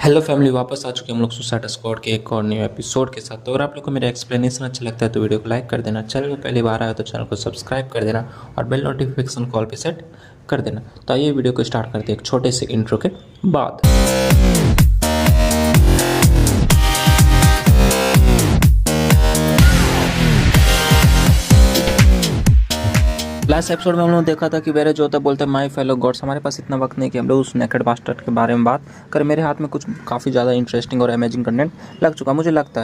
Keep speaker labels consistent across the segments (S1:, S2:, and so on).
S1: Hello family, वापस आ चुके हम लोग सुसाइड स्क्वाड के एक और न्यू एपिसोड के साथ। तो अगर आप लोग को मेरा एक्सप्लेनेशन अच्छा लगता है तो वीडियो को लाइक कर देना, चैनल में पहली बार आया तो चैनल को सब्सक्राइब कर देना और बेल नोटिफिकेशन कॉल पे सेट कर देना। तो आइए वीडियो को स्टार्ट करते हैं एक छोटे से इंट्रो के बाद। लास्ट एपिसोड में हम लोग देखा था कि वेरे जो होता बोलते हैं माय फेलो गॉड्स, हमारे पास इतना वक्त नहीं कि हम लोग उस नेकेड बास्टर्ड के बारे में बात करें। मेरे हाथ में कुछ काफ़ी ज़्यादा इंटरेस्टिंग और अमेजिंग कंटेंट लग चुका। मुझे लगता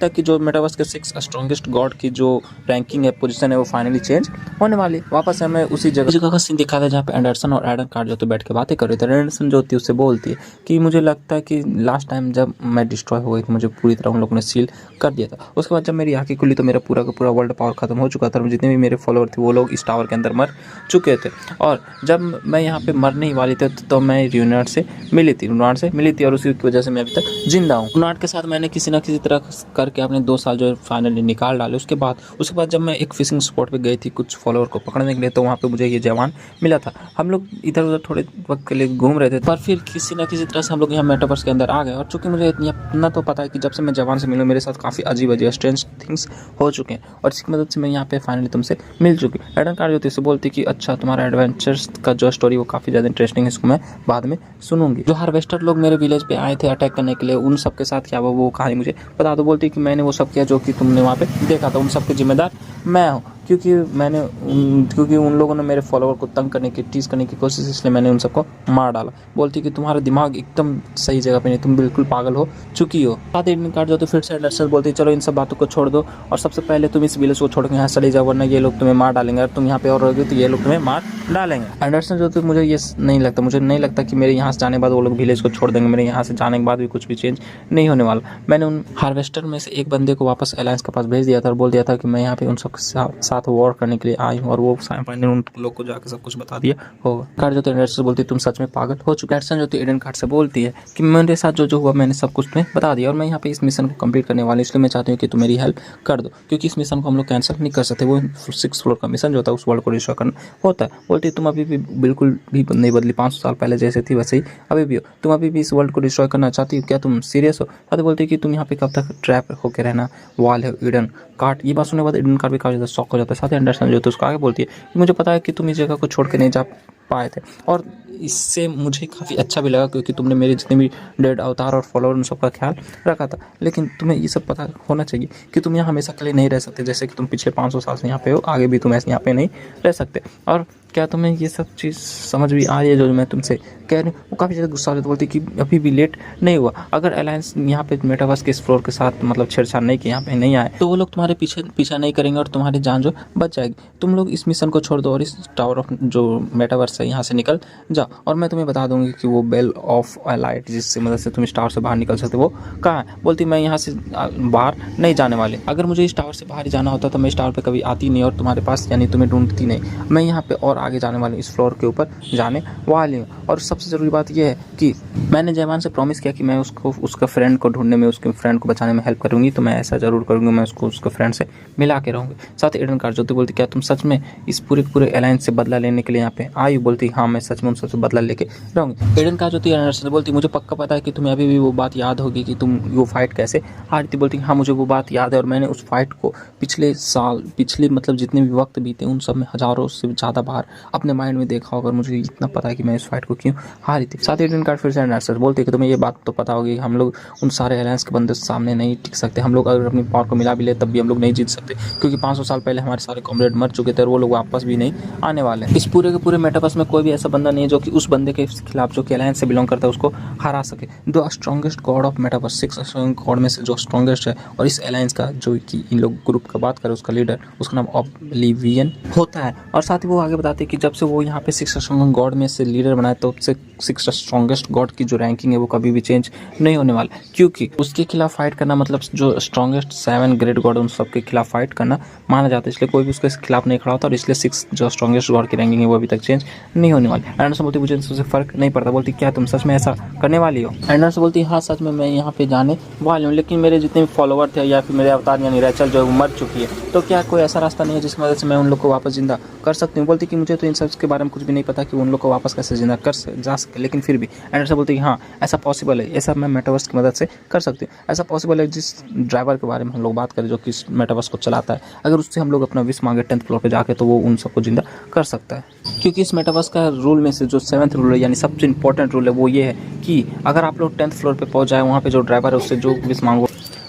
S1: है कि जो मेटावर्स के 6 स्ट्रॉन्गेस्ट गॉड की जो रैंकिंग है, पोजीशन है, वो फाइनली चेंज होने वाली। वापस हमें उसी जगह का सीन दिखा था जहाँ पे एंडरसन और एडन कार्ड जो तो बैठ के बातें कर रहे थे। एंडरसन जो होती है उससे बोलती है कि मुझे लगता है कि लास्ट टाइम जब मैं डिस्ट्रॉय हो गई थी, मुझे पूरी तरह उन लोगों ने सील कर दिया था। उसके बाद जब मेरी आँखें खुली तो मेरा पूरा का पूरा वर्ल्ड पावर खत्म हो चुका था। जितने भी मेरे फॉलोअर थे वो लोग इस टावर के अंदर मर चुके थे। और जब मैं यहाँ पे मरने ही वाली थी तो मैं र्यूनार्ड से मिली थी और उसी की वजह से मैं अभी तक जिंदा हूँ। र्यूनार्ड के साथ मैंने किसी न किसी तरह करके अपने 2 साल जो फाइनली निकाल डाले। उसके बाद जब मैं एक फिशिंग स्पॉट पे गई थी कुछ फॉलोअर को पकड़ने के लिए, तो वहाँ पे मुझे ये जवान मिला था। हम लोग इधर उधर थोड़े वक्त के लिए घूम रहे थे, पर फिर किसी न किसी तरह से हम लोग यहाँ मेटावर्स के अंदर आ गए। और चूंकि मुझे इतना तो पता है कि जब से मैं जवान से मिलूँ मेरे साथ काफ़ी अजीब स्ट्रेंज थिंग्स हो चुके हैं, और इसकी मदद से मैं यहाँ पे फाइनली तुमसे मिल चुकी। एडन कार्ड होती है बोलती कि अच्छा, तुम्हारा एडवेंचर्स का जो स्टोरी वो काफ़ी ज़्यादा इंटरेस्टिंग है, इसको मैं बाद में सुनूंगी। जो हार्वेस्टर लोग मेरे विलेज पे आए थे अटैक करने के लिए, उन सब के साथ क्या वो कहानी मुझे बता दो। बोलती कि मैंने वो सब किया जो कि तुमने वहाँ पे देखा था, उन सब के जिम्मेदार मैं हूँ, क्योंकि उन लोगों ने मेरे फॉलोअर को तंग करने की, टीज करने की कोशिश, इसलिए मैंने उन सबको मार डाला। बोलती कि तुम्हारा दिमाग एकदम सही जगह पे नहीं, तुम बिल्कुल पागल हो चुकी हो। साथ ही कार्ड जो तो फिर से एंडरसन बोलती चलो इन सब बातों को छोड़ दो और सबसे पहले तुम इस विलेज को छोड़ के यहाँ चले जाओ, वरना ये लोग तुम्हें मार डालेंगे। अगर तुम यहाँ पे और रहोगे तो ये लोग तुम्हें मार डालेंगे। एंडरसन जो तो मुझे नहीं लगता कि मेरे यहाँ से जाने के बाद वो लोग विलेज को छोड़ देंगे। मेरे यहाँ से जाने के बाद भी कुछ भी चेंज नहीं होने वाला। मैंने उन हार्वेस्टर में से एक बंदे को वापस अलायंस के पास भेज दिया था और बोल दिया था कि मैं यहाँ पे उन सब के साथ वॉर करने के लिए आई हूँ, और वो फाइनली उन लोग को जाकर सब कुछ बता दिया होगा। कार्ड जो तो एंडरसन से बोलती है तुम सच में पागल हो चुके। एंडरसन जो तो एडन कार्ड से बोलती है कि मेरे साथ जो हुआ मैंने सब कुछ तुम्हें बता दिया और मैं यहाँ पे इस मिशन को कंप्लीट करने वाली, इसलिए मैं चाहती हूँ कि तुम मेरी हेल्प कर दो, क्योंकि इस मिशन को हम लोग कैंसिल नहीं कर सकते। वो 6 फ्लोर का मिशन जो होता है उस वर्ल्ड को डिस्ट्रॉय करना होता है। बोलती है तुम अभी भी बिल्कुल भी नहीं बदली, 500 साल पहले जैसे थी वैसे ही अभी भी हो। तुम अभी भी इस वर्ल्ड को डिस्ट्रॉय करना चाहती हो, क्या तुम सीरियस हो? साथ बोलती है कि तुम यहाँ पे कब तक ट्रैप होकर रहना, वॉल है ईडन कार्ड। ये बात सुनने के बाद ईडन कार्ड भी काफ़ी ज़्यादा शॉक हो जाता है। साथ ही एंडरसन जो तो उसको आगे बोलती है कि मुझे पता है कि तुम इस जगह को छोड़ के नहीं जा पाए थे, और इससे मुझे काफ़ी अच्छा भी लगा क्योंकि तुमने मेरे जितने भी डेड अवतार और फॉलोअर उन सबका ख्याल रखा था। लेकिन तुम्हें ये सब पता होना चाहिए कि तुम यहाँ हमेशा के लिए नहीं रह सकते, जैसे कि तुम पिछले 500 साल से यहाँ पे हो, आगे भी तुम ऐसे यहाँ पे नहीं रह सकते। और क्या तुम्हें ये सब चीज़ समझ भी आ रही है जो मैं तुमसे कह रही हूँ? वो काफ़ी ज़्यादा गुस्सा होती बोलती कि अभी भी लेट नहीं हुआ। अगर अलायंस यहाँ पे मेटावर्स के इस फ्लोर के साथ मतलब छेड़छाड़ नहीं कि यहाँ पे नहीं आए, तो वो लोग तुम्हारे पीछा नहीं करेंगे और तुम्हारी जान जो बच जाएगी। तुम लोग इस मिशन को छोड़ दो और इस टावर ऑफ जो मेटावर्स है यहाँ से निकल जाओ, और मैं तुम्हें बता दूंगी कि वो बेल ऑफ लाइट जिससे मदद से तुम इस टावर से बाहर निकल सकते वो कहाँ है। बोलती मैं यहाँ से बाहर नहीं जाने वाली। अगर मुझे इस टावर से बाहर जाना होता तो मैं इस टावर पे कभी आती नहीं और तुम्हारे पास यानी तुम्हें ढूंढती नहीं। मैं यहाँ पे और आगे जाने वाली, इस फ्लोर के ऊपर जाने वाली हूँ। और सबसे ज़रूरी बात यह है कि मैंने जयमान से प्रॉमिस किया कि मैं उसको उसका फ्रेंड को ढूंढने में, उसके फ्रेंड को बचाने में हेल्प करूँगी, तो मैं ऐसा ज़रूर करूँगी। मैं उसको उसके फ्रेंड से मिला के रहूँगी। साथ ही एडन कार्ड जो बोलती क्या तुम सच में इस पूरे अलायंस से बदला लेने के लिए यहाँ पे आई? बोलती हाँ, मैं सच में उन सबसे बदला लेके रहूँगी। एडन कार्ड जो थी एंडरसन बोलती मुझे पक्का पता है कि तुम्हें अभी भी वो बात याद होगी कि तुम वो फाइट कैसे हारी थी। बोलती हाँ, मुझे वो बात याद है और मैंने उस फाइट को पिछले मतलब जितने भी वक्त बीते उन सब में हज़ारों से ज़्यादा बार अपने माइंड में देखा होगा। मुझे इतना पता है कि मैं इस फाइट को क्यों हारी थी। साथ ही एडन कार्ड फिर से एंडरसन बोलती है कि तुम्हें ये बात तो पता होगी, हम लोग उन सारे अलायंस के बंदे सामने नहीं टिक सकते। हम लोग अगर अपनी पावर को मिला भी ले तब भी हम लोग नहीं जीत सकते, क्योंकि 500 साल पहले हमारे सारे कॉमरेड मर चुके थे और वो लोग वापस भी नहीं आने वाले। इस पूरे के पूरे मेटावर्स में कोई भी ऐसा बंदा नहीं है जो कि उस बंदे के खिलाफ जो कि अलायंस से बिलोंग करता है उसको हरा सके। The strongest God of metaverse, 6 strong God में से जो स्ट्रॉन्गेस्ट है, और इस अलायंस का जो कि इन लोग ग्रुप का बात करें उसका लीडर, उसका नाम ऑब्लिवियन होता है। और साथ ही वो आगे बताते हैं कि जब से वो यहाँ पे 6 स्ट्रॉन्ग गॉड में से लीडर बनाए तो उससे 6 स्ट्रॉन्गेस्ट गॉड की जो रैंकिंग है वो कभी भी चेंज नहीं होने वाला, क्योंकि उसके खिलाफ फाइट करना मतलब जो स्ट्रॉन्गेस्ट 7 ग्रेट गॉड उन सबके खिलाफ फाइट करना माना जाता है। इसलिए कोई भी उसके खिलाफ नहीं खड़ा होता, और इसलिए 6 जो स्ट्रॉन्गेस्ट गॉड की रैंकिंग है वो अभी तक चेंज नहीं होने वाली। एंडरसन बोलती मुझे इससे फर्क नहीं पड़ता। बोलती क्या तुम सच में ऐसा करने वाली हो? एंडरसन बोलती हाँ, सच में मैं यहाँ पे जाने वाली हूँ, लेकिन मेरे जितने भी फॉलोवर थे या फिर मेरे अवतार यानी रेचल जो मर चुकी है, तो क्या कोई ऐसा रास्ता नहीं है जिसकी मदद से मैं उन लोग को वापस जिंदा कर सकती हूँ? बोलती कि मुझे मुझे तो इन सब के बारे में कुछ भी नहीं पता कि उन लोग को वापस कैसे जिंदा जा सके, लेकिन फिर भी एंडरसन बोलते हैं कि हाँ ऐसा पॉसिबल है, ऐसा मैं मेटावर्स की मदद से कर सकती हूँ। ऐसा पॉसिबल है जिस ड्राइवर के बारे में हम लोग बात करें जो कि मेटावर्स को चलाता है, अगर उससे हम लोग अपना विश मांगे 10th फ्लोर पर जाके तो वो उन सबको जिंदा कर सकता है। क्योंकि इस मेटावर्स का रूल में से जो 7th रूल है यानी सबसे इंपॉर्टेंट रूल है वो ये है कि अगर आप लोग 10th फ्लोर पर पहुँच जाए, वहाँ पे जो ड्राइवर है उससे जो विश मांगो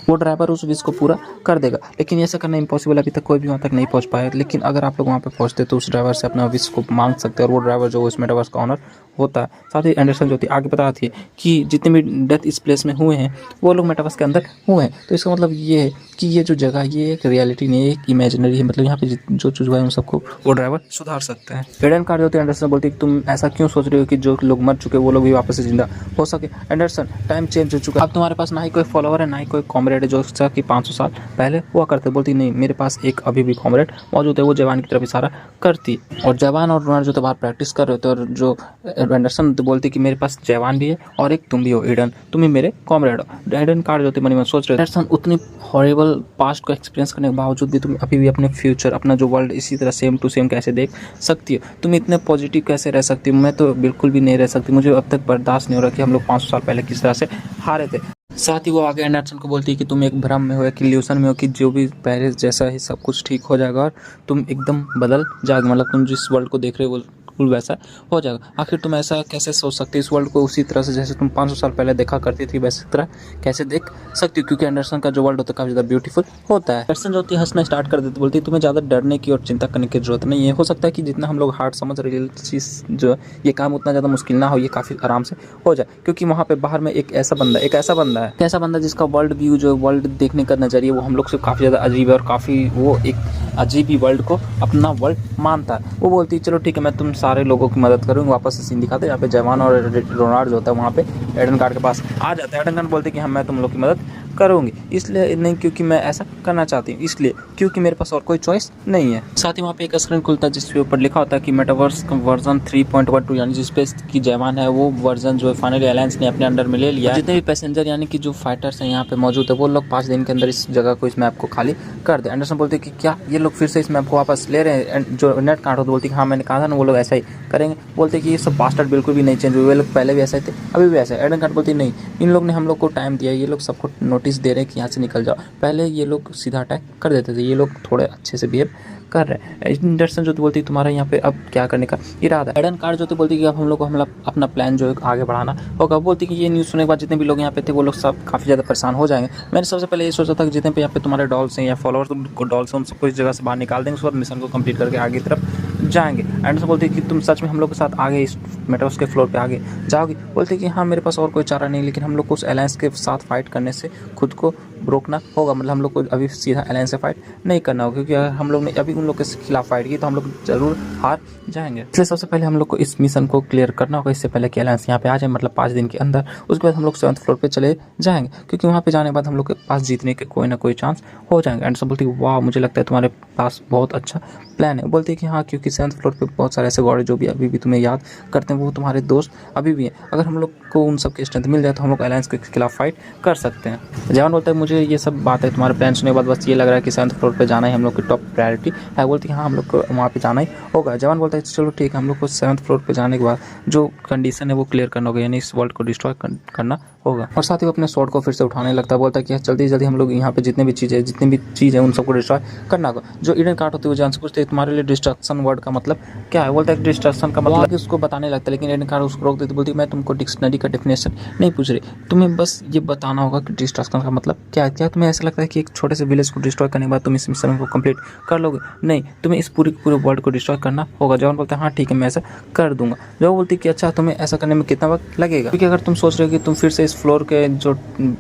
S1: वो ड्राइवर उस विश को पूरा कर देगा। लेकिन ऐसा करना इम्पॉसिबल, अभी तक कोई भी वहाँ तक नहीं पहुँच पाया। लेकिन अगर आप लोग वहाँ पे पहुँचते तो उस ड्राइवर से अपना विश को मांग सकते हैं और वो ड्राइवर जो उस मेटावर्स का ऑनर होता है। साथ ही एंडरसन जो थी आगे बताती है कि जितने भी डेथ इस प्लेस में हुए हैं वो लोग मेटावर्स के अंदर हुए हैं। तो इसका मतलब ये है कि ये जो जगह ये एक रियलिटी नहीं है, एक इमेजिनरी है। मतलब यहाँ पे जो चीज़ हुआ है उन सबको वो ड्राइवर सुधार सकते हैं। एडन कार्ड जो होती है एंडरसन बोलती है तुम ऐसा क्यों सोच रहे हो कि जो लोग मर चुके वो लोग भी वापस से जिंदा हो सके। एंडरसन टाइम चेंज हो चुका, अब तुम्हारे पास ना ही कोई फॉलोवर है ना ही कोई कॉमरेड है जो कि 500 साल पहले हुआ करते। बोलती नहीं, मेरे पास एक अभी भी कॉमरेड मौजूद है। वो जवान की तरफ इशारा करती और जवान और रोनाल्ड जो तो बाहर प्रैक्टिस कर रहे थे और जो एंडरसन तो बोलती कि मेरे पास जवान भी है और एक तुम भी हो ईडन, तुम ही मेरे कॉमरेड हो। एडन कार्ड जो थे मन में सोच रहे थे एंडरसन उतनी हॉरिबल पास्ट को एक्सपीरियंस करने के बावजूद भी तुम अभी भी अपने फ्यूचर अपना जो वर्ल्ड इसी तरह सेम टू सेम कैसे देख सकती हो, तुम इतने पॉजिटिव कैसे रह सकती हो। मैं तो बिल्कुल भी नहीं रह सकती, मुझे अब तक बर्दाश्त नहीं हो रहा कि हम लोग 500 साल पहले किस तरह से हारे थे। साथ ही वो आगे एंडरसन को बोलती है कि तुम एक भ्रम में हो, एक इल्यूशन में हो कि जो भी पहले जैसा ही सब कुछ ठीक हो जाएगा और तुम एकदम बदल जाओगे। मतलब तुम जिस वर्ल्ड को देख रहे हो वो बिल्कुल वैसा हो जाएगा। आखिर तुम ऐसा कैसे सोच सकते हो, इस वर्ल्ड को उसी तरह से जैसे तुम 500 साल पहले देखा करती थी वैसे तरह कैसे देख सकती हो। क्योंकि एंडरसन का जो वर्ल्ड होता है काफ़ी ज़्यादा ब्यूटीफुल होता है। एंडरसन जो होती है हंसना स्टार्ट कर देती, बोलती है तुम्हें ज़्यादा डरने की और चिंता करने की जरूरत नहीं है। हो सकता है कि जितना हम लोग हार्ड समझ रहे चीज़ जो ये काम उतना ज़्यादा मुश्किल ना हो, ये काफ़ी आराम से हो जाए। क्योंकि वहाँ पे बाहर में एक ऐसा बंदा है जिसका वर्ल्ड व्यू जो वर्ल्ड देखने का नज़रिया वो हम लोग से काफ़ी ज़्यादा अजीब है और काफ़ी वो एक अजीब ही वर्ल्ड को अपना वर्ल्ड मानता है। वो बोलती है चलो ठीक है मैं तुम सारे लोगों की मदद करूँगी। वापस से सीन दिखाते यहाँ पे जवान और रोनाल्ड जो होता है वहाँ पे एडन कार्ड के पास आ जाता है। एडन कार्ड बोलते कि हाँ मैं तुम लोग की मदद करूँगी, इसलिए नहीं क्योंकि मैं ऐसा करना चाहती हूँ, इसलिए क्योंकि मेरे पास और कोई चॉइस नहीं है। साथ ही वहाँ पे एक स्क्रीन खुलता है जिसके ऊपर लिखा होता है कि मेटावर्स वर्जन 3.12 यानी जिस पे की जवान है वो वर्जन जो है फाइनली अलायंस ने अपने अंडर में ले लिया। जितने भी पैसेंजर यानी कि जो फाइटर्स हैं यहाँ पे मौजूद है वो लोग 5 दिन के अंदर इस जगह को इस मैप को खाली कर दे। एंडरसन बोलते कि क्या ये लोग फिर से इस मैप को वापस ले रहे हैं। जो नेट काट होता बोलती कि हाँ मैंने कहा था ना वो लोग ऐसा ही करेंगे। बोलते कि ये सब बास्टर्ड बिल्कुल भी नहीं चेंज हुए, वे लोग पहले भी ऐसे थे अभी भी ऐसा है। एडन कार्ड बोलती नहीं, इन लोग ने हम लोग को टाइम दिया, ये लोग सबको नोटिस दे रहे हैं कि यहाँ से निकल जाओ। पहले ये लोग सीधा अटैक कर देते थे, ये लोग थोड़े अच्छे से बिहेव कर रहे हैं। एंडरसन जो तो बोलती तुम्हारा यहाँ पे अब क्या करने का इरादा है। एडन कार्ड जो तो बोलती कि अब हम लोग को अपना प्लान जो है आगे बढ़ाना होगा। बोलती कि ये न्यूज़ सुनने के बाद जितने भी लोग यहाँ पे थे वो लोग सब काफ़ी ज़्यादा परेशान हो जाएंगे। मैंने सबसे पहले ये सोचा था कि जितने पे यहाँ पे तुम्हारे डॉल्स हैं या फॉलोअर्स डॉल्स हैं उन सबको इस जगह से बाहर निकाल देंगे, उसके बाद मिशन को कंप्लीट करके आगे की तरफ जाएंगे। एंडरसन बोलती कि तुम सच में हम लोग के साथ आगे इस मेटावर्स के फ्लोर पे आगे जाओगी। बोलती कि हाँ मेरे पास और कोई चारा नहीं, लेकिन हम लोग को उस अलायंस के साथ फाइट करने से खुद को रोकना होगा। मतलब हम लोग को अभी सीधा अलायंस से फाइट नहीं करना होगा, क्योंकि अगर हम लोग ने अभी उन लोग के खिलाफ फाइट की तो हम लोग जरूर हार जाएंगे। इसलिए सबसे पहले हम लोग को इस मिशन को क्लियर करना होगा इससे पहले कि अलायंस यहाँ पे आ जाए, मतलब 5 दिन के अंदर। उसके बाद हम लोग 7th फ्लोर पे चले जाएंगे, क्योंकि वहाँ पे जाने के बाद हम लोग के पास जीतने के कोई ना कोई चांस हो जाएंगे। एंड सब बोलती है वाह मुझे लगता है तुम्हारे पास बहुत अच्छा प्लान है। बोलती है कि हाँ क्योंकि 7th फ्लोर पे बहुत सारे ऐसे गॉड जो भी अभी भी तुम्हें याद करते हैं वो तुम्हारे दोस्त अभी भी हैं। अगर हम लोग को उन सब की स्ट्रेंथ मिल जाए तो हम लोग अलायंस के खिलाफ फाइट कर सकते हैं। जवान बोलता है मुझे ये सब बात है तुम्हारे प्लान सुनने के बाद बस ये लग रहा है कि 7th फ्लोर पे जाना ही हम लोग की टॉप प्रायोरिटी है। बोलती है हाँ हम लोग को वहाँ पे जाना ही होगा। जवान बोलता है चलो ठीक है हम लोग को 7th फ्लोर पे जाने के बाद जो कंडीशन है वो क्लियर करना होगा, यानी इस वर्ल्ड को डिस्ट्रॉय करना होगा। और साथ ही वो अपने स्वॉर्ड को फिर से उठाने लगता है। बोलता है कि जल्दी जल्दी हम लोग यहाँ पे जितनी भी चीज़ है उन सबको डिस्ट्रॉय करना होगा। जो ईडन कार्ड होती है वो जान से पूछते हैं तुम्हारे लिए डिस्ट्रक्शन वर्ड का मतलब क्या है। बोलता है डिस्ट्रक्शन का मतलब कि उसको बताने लगता है, लेकिन ईडन कार्ड उसको रोक देती। बोलती है मैं तुमको डिक्शनरी का डेफिनेशन नहीं पूछ रही, तुम्हें बस ये बताना होगा कि डिस्ट्रक्शन का मतलब क्या है। क्या तुम्हें ऐसा लगता है कि एक छोटे से विलेज को डिस्ट्रॉय करने के बाद तुम इस मिशन को कंप्लीट कर लोगे? नहीं, तुम्हें इस पूरे वर्ल्ड को डिस्ट्रॉय करना होगा। जवान बोलता है हाँ ठीक है मैं ऐसा कर दूंगा। जो बोलती है कि अच्छा तुम्हें ऐसा करने में कितना वक्त लगेगा, क्योंकि अगर तुम सोच रहे हो कि तुम फिर से इस फ्लोर के जो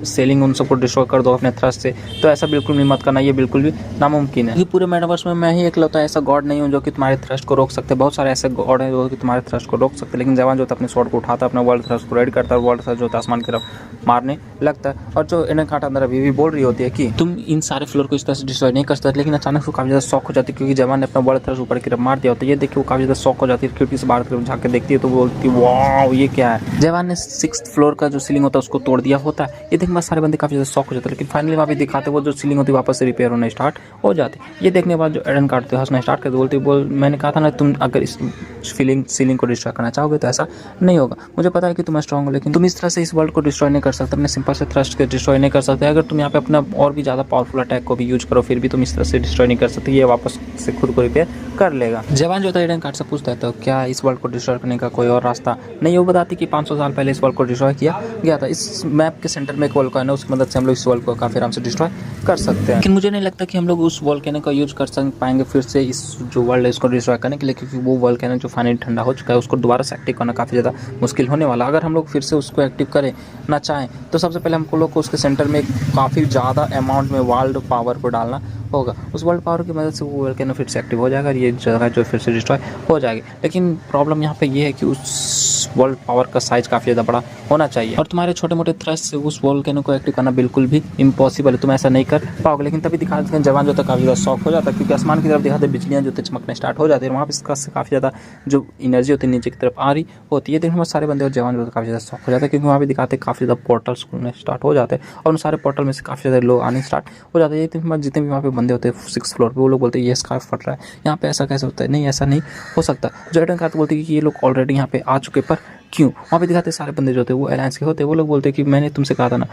S1: सेलिंग उन सबको डिस्ट्रॉय कर दो अपने थ्रस्ट से, तो ऐसा बिल्कुल भी मत करना, ये बिल्कुल भी नामुमकिन है। पूरे मेटावर्स में मैं ही एकलौता ऐसा गॉड नहीं हूँ जो कि तुम्हारे थ्रस्ट को रोक सकते। बहुत सारे ऐसे गॉड हैं जो कि तुम्हारे थ्रस्ट को रोक सकते, लेकिन जवान जो होता है अपने स्वॉर्ड को उठाता है, अपना वर्ल्ड थ्रस्ट को रेडी करता है, वर्ल्ड थ्रस्ट जो होता है आसमान की तरफ मारने लगता है। और जो ईडन कार्ड अंदर अभी भी बोल रही होती है कि तुम इन सारे फ्लोर को इस तरह से डिस्ट्रॉय नहीं कर सकते, लेकिन अचानक से काफ़ी ज़्यादा शॉक हो जाती है, क्योंकि जवान ने अपना वर्ल्ड थ्रस्ट ऊपर की तरफ मार दिया होता है। ये देखिए वो काफ़ी ज़्यादा शॉक हो जाती है, खिड़की से बाहर की तरफ झाँक के देखती है तो बोलती है वाह ये क्या है। जवान ने 6th फ्लोर का जो सीलिंग होता है उसको तोड़ दिया होता है। ये देखने बाद सारे बंदे काफ़ी ज़्यादा शॉक हो जाते हैं, लेकिन फाइनली वहाँ पे दिखाते वो जो सीलिंग होती है वापस से रिपेयर होना स्टार्ट हो जाती है। ये देखने के बाद जो ईडन कार्ड हंसना स्टार्ट करते बोलती बोल मैंने मैंने कहा था ना, तुम अगर इस सीलिंग को डिस्ट्रॉय करना चाहोगे तो ऐसा नहीं होगा। मुझे पता है कि तुम स्ट्रांग हो, लेकिन तुम इस तरह से इस वर्ल्ड को डिस्ट्रॉय नहीं कर सकते, अपने सिंपल से थ्रस्ट के डिस्ट्रॉय नहीं कर सकते। अगर तुम यहाँ पे अपना और भी ज़्यादा पावरफुल अटैक को भी यूज करो, फिर भी तुम इस तरह से डिस्ट्रॉय नहीं कर सकते। ये वापस से खुद को रिपेयर कर लेगा। जवान जो था एडन कार्ड से पूछता है तो क्या इस वर्ल्ड को डिस्ट्रॉय करने का कोई और रास्ता नहीं? वो बताती कि 500 साल पहले इस वर्ल्ड को डिस्ट्रॉय किया गया था। इस मैप के सेंटर में एक वोल्केनो है, उसकी मदद से हम लोग इस वर्ल्ड को काफ़ी आराम से डिस्ट्रॉय कर सकते हैं। लेकिन मुझे नहीं लगता कि हम लोग उस वोल्केनो का यूज कर पाएंगे फिर से इस जो वर्ल्ड है इसको डिस्ट्रॉय करने के लिए, क्योंकि वो वोल्केनो जो फाइनली ठंडा हो चुका है उसको दोबारा से एक्टिव करना काफ़ी ज़्यादा मुश्किल होने वाला। अगर हम लोग फिर से उसको एक्टिव करें ना चाहें तो सबसे पहले हमको लोग को उसके सेंटर में काफ़ी ज़्यादा अमाउंट में वर्ल्ड पावर को डालना होगा। उस वर्ल्ड पावर की मदद से वो वोल्केनो फिर से एक्टिव हो जाएगा और ये जगह जो फिर से डिस्ट्रॉय हो जाएगी। लेकिन प्रॉब्लम यहाँ पे ये है कि उस वर्ल्ड पावर का साइज़ काफ़ी ज़्यादा बड़ा होना चाहिए और तुम्हारे छोटे मोटे थ्रस्ट से उस वोल्केनो को एक्टिव करना बिल्कुल भी इम्पॉसिबल है। तुम ऐसा नहीं कर पाओगे। लेकिन तभी दिखाते हैं जवान जो था काफ़ी ज़्यादा शॉक हो जाता है, क्योंकि आसमान की तरफ दिखाते बिजलियाँ जो थे चमकने स्टार्ट हो जाती है। वहाँ पर इसका काफ़ी ज़्यादा जो एनर्जी होती है नीचे की तरफ आ रही होती है। देखने में सारे बंदे और जवान जो काफ़ी ज़्यादा शॉक हो जाते हैं, क्योंकि वहाँ पे दिखाते काफ़ी ज़्यादा पोर्टल्स खुलने स्टार्ट हो जाते हैं और उन सारे पोर्टल में से काफ़ी ज़्यादा लोग आने स्टार्ट हो जाते हैं। जितने भी वहाँ पे बंदे होते हैं 6th फ्लोर पे, वो लोग बोलते हैं ये स्कार्फ फट रहा है, यहाँ पे ऐसा कैसे होता है? नहीं, ऐसा नहीं हो सकता। जो एडन कार्ड बोलते हैं कि ये लोग ऑलरेडी यहाँ पे आ चुके, पर क्यों? वहाँ पे दिखाते सारे बंदे जो होते हैं वो अलायंस के होते हैं। वो लोग बोलते हैं कि मैंने तुमसे कहा था ना,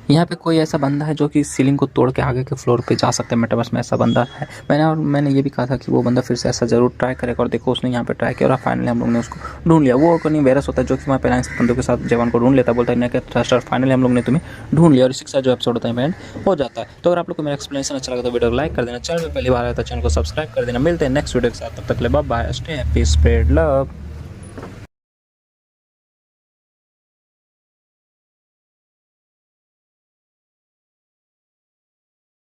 S1: यहाँ पे कोई ऐसा बंदा है जो कि सीलिंग को तोड़ के आगे के फ्लोर पे जा सकता है। मेटावर्स में ऐसा बंदा है। मैंने ये भी कहा था कि वो बंदा फिर से ऐसा जरूर ट्राई करेगा और देखो उसने यहाँ पे ट्राई किया और फाइनली हम लोग ने उसको ढूंढ लिया। वो नहीं वेरस होता है जो कि वहाँ पे अलायंस के बंदों के साथ जवान को ढूंढ लेता है, बोलता है कि थ्रस्टर फाइनली हम लोग ने तुम्हें ढूंढ लिया और इसी के साथ जो एपिसोड होता है एंड हो जाता है। तो अगर आप लोग को मेरा एक्सप्लेनेशन अच्छा लगा तो वीडियो को लाइक कर देना, चैनल पर पहली बार आया तो चैनल को सब्सक्राइब कर देना। मिलते हैं नेक्स्ट वीडियो के साथ, तब तक के लिए bye bye, stay happy, spread love.